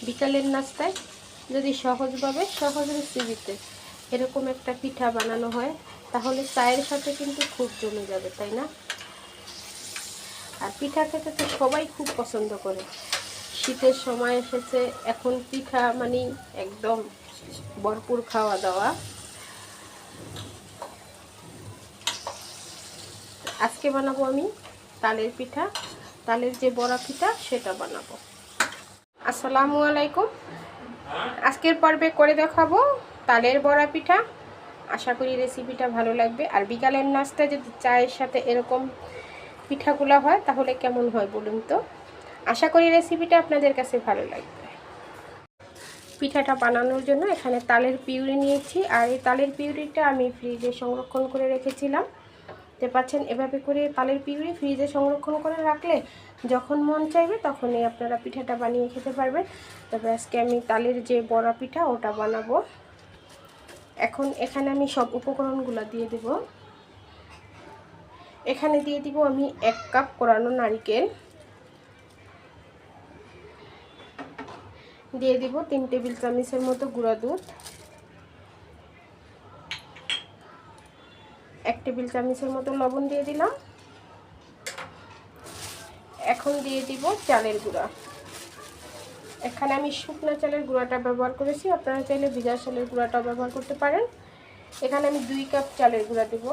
বিকালের নাস্তায় যদি সহজভাবে সহজ রেসিপিতে এরকম একটা পিঠা বানানো হয় তাহলে চায়ের সাথে কিন্তু খুব জমে যাবে, তাই না? আর পিঠা খেতে তো সবাই খুব পছন্দ করে। শীতের সময় এসেছে, এখন পিঠা মানে একদম ভরপুর খাওয়া দাওয়া। আজকে বানাবো আমি তালের পিঠা, তালের যে বড়া পিঠা সেটা বানাবো। আসসালামু আলাইকুম। আজকের পর্বে করে দেখাবো তালের বড়া পিঠা। আশা করি রেসিপিটা ভালো লাগবে। আর বিকালের নাস্তায় যদি চায়ের সাথে এরকম পিঠাগুলো হয় তাহলে কেমন হয় বলুন তো। আশা করি রেসিপিটা আপনাদের কাছে ভালো লাগবে। পিঠাটা বানানোর জন্য এখানে তালের পিউরি নিয়েছি, আর এই তালের পিউরিটা আমি ফ্রিজে সংরক্ষণ করে রেখেছিলাম। দেখতে পাচ্ছেন, এভাবে করে তালের পিউরি ফ্রিজে সংরক্ষণ করে রাখলে যখন মন চাইবে তখনই আপনারা পিঠাটা বানিয়ে খেতে পারবেন। তবে আজকে আমি তালের যে বড়া পিঠা ওটা বানাবো। এখন এখানে আমি সব উপকরণগুলো দিয়ে দেব। এখানে দিয়ে দিব আমি 1 কাপ কোরানো নারকেল, দিয়ে দিব 3 টেবিল চামচের মতো গুঁড়া দুধ, 1 টেবিল চামচের মতো লবণ দিয়ে দিলাম। এখন দিয়ে দিব চালের গুঁড়া। এখানে আমি শুকনো চালের গুঁড়াটা ব্যবহার করেছি, আপনারা চাইলে ভিজা চালের গুঁড়াটাও ব্যবহার করতে পারেন। এখানে আমি 2 কাপ চালের গুঁড়া দেব।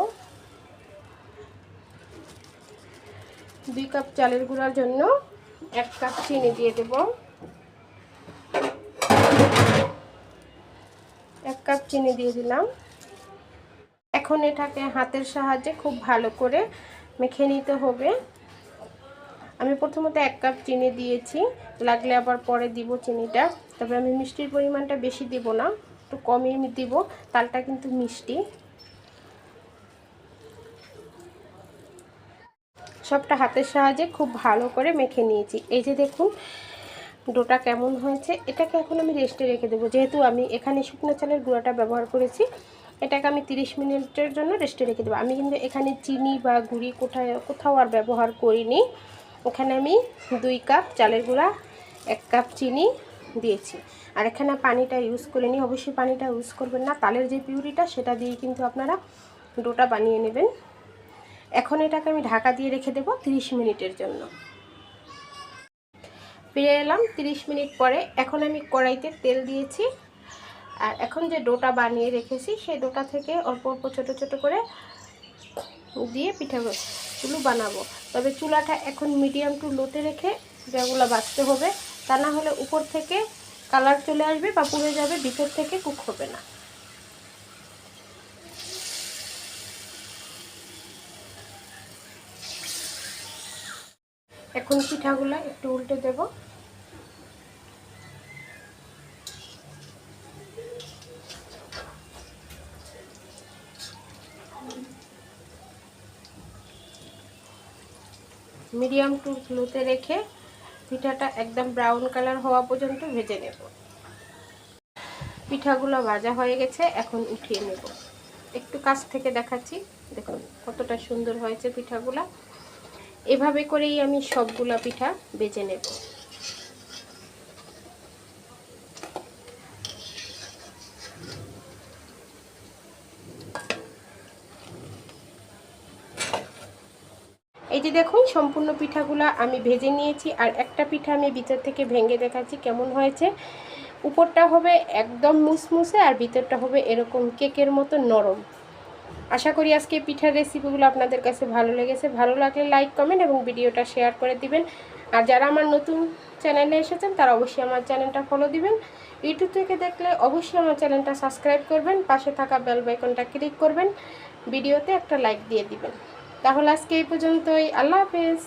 2 কাপ চালের গুঁড়ার জন্য 1 কাপ চিনি দিয়ে দেব। 1 কাপ চিনি দিয়ে দিলাম। এখন এটাকে হাতের সাহায্যে খুব ভালো করে মেখে নিতে হবে। আমি প্রথমত 1 কাপ চিনি দিয়েছি, লাগলে আবার পরে দিব চিনিটা। তবে আমি মিষ্টির পরিমাণটা বেশি দিব না, একটু কমই দিব, তালটা কিন্তু মিষ্টি। সবটা হাতের সাহায্যে খুব ভালো করে মেখে নিয়েছি। এই যে দেখুন ডোটা কেমন হয়েছে। এটাকে এখন আমি রেস্টে রেখে দেবো। যেহেতু আমি এখানে শুকনো চালের গুঁড়াটা ব্যবহার করেছি, এটাকে আমি 30 মিনিটের জন্য রেস্টে রেখে দেবো। আমি কিন্তু এখানে চিনি বা গুঁড়ি কোথাও আর ব্যবহার করিনি। এখানে আমি 2 কাপ চালের গুঁড়া, 1 কাপ চিনি দিয়েছি। আর এখানে পানিটা ইউজ করিনি, অবশ্যই পানিটা ইউজ করবেন না। তালের যে পিউরিটা সেটা দিয়ে কিন্তু আপনারা ডোটা বানিয়ে নেবেন। এখন এটাকে আমি ঢাকা দিয়ে রেখে দেবো 30 মিনিটের জন্য। ফিরে এলাম 30 মিনিট পরে। এখন আমি কড়াইতে তেল দিয়েছি, আর এখন যে ডোটা বানিয়ে রেখেছি সেই ডোটা থেকে অল্প অল্প ছোটো ছোটো করে দিয়ে পিঠাগুলো বানাবো। তবে চুলাটা এখন মিডিয়াম টু লোতে রেখে পিঠাগুলো ভাজতে হবে, তা না হলে উপর থেকে কালার চলে আসবে বা পুড়ে যাবে, ভিতর থেকে কুক হবে না। এখন পিঠাগুলো একটু উল্টে দেব। মিডিয়াম টু লোতে রেখে পিঠাটা একদম ব্রাউন কালার হওয়া পর্যন্ত ভেজে নেব। পিঠাগুলো ভাজা হয়ে গেছে, এখন উঠিয়ে নেব। একটু কাছ থেকে দেখাচ্ছি, দেখুন কতটা সুন্দর হয়েছে পিঠাগুলো। এভাবে করেই আমি সবগুলা পিঠা ভেজে নেব। এই যে দেখুন সম্পূর্ণ পিঠাগুলা আমি ভেজে নিয়েছি, আর একটা পিঠা আমি ভিতর থেকে ভেঙে দেখাচ্ছি কেমন হয়েছে। উপরটা হবে একদম মুসমুসে আর ভিতরটা হবে এরকম কেকের মতো নরম। আশা করি আজকে পিঠার রেসিপিগুলো আপনাদের কাছে ভালো লেগেছে। ভালো লাগলে লাইক কমেন্ট এবং ভিডিওটা শেয়ার করে দিবেন। আর যারা আমার নতুন চ্যানেলে এসেছেন তারা অবশ্যই আমার চ্যানেলটা ফলো দিবেন। ইউটিউব থেকে দেখলে অবশ্যই আমার চ্যানেলটা সাবস্ক্রাইব করবেন, পাশে থাকা বেল আইকনটা ক্লিক করবেন, ভিডিওতে একটা লাইক দিয়ে দিবেন। তাহলে আজকে এই পর্যন্তই। আল্লাহ হাফেজ।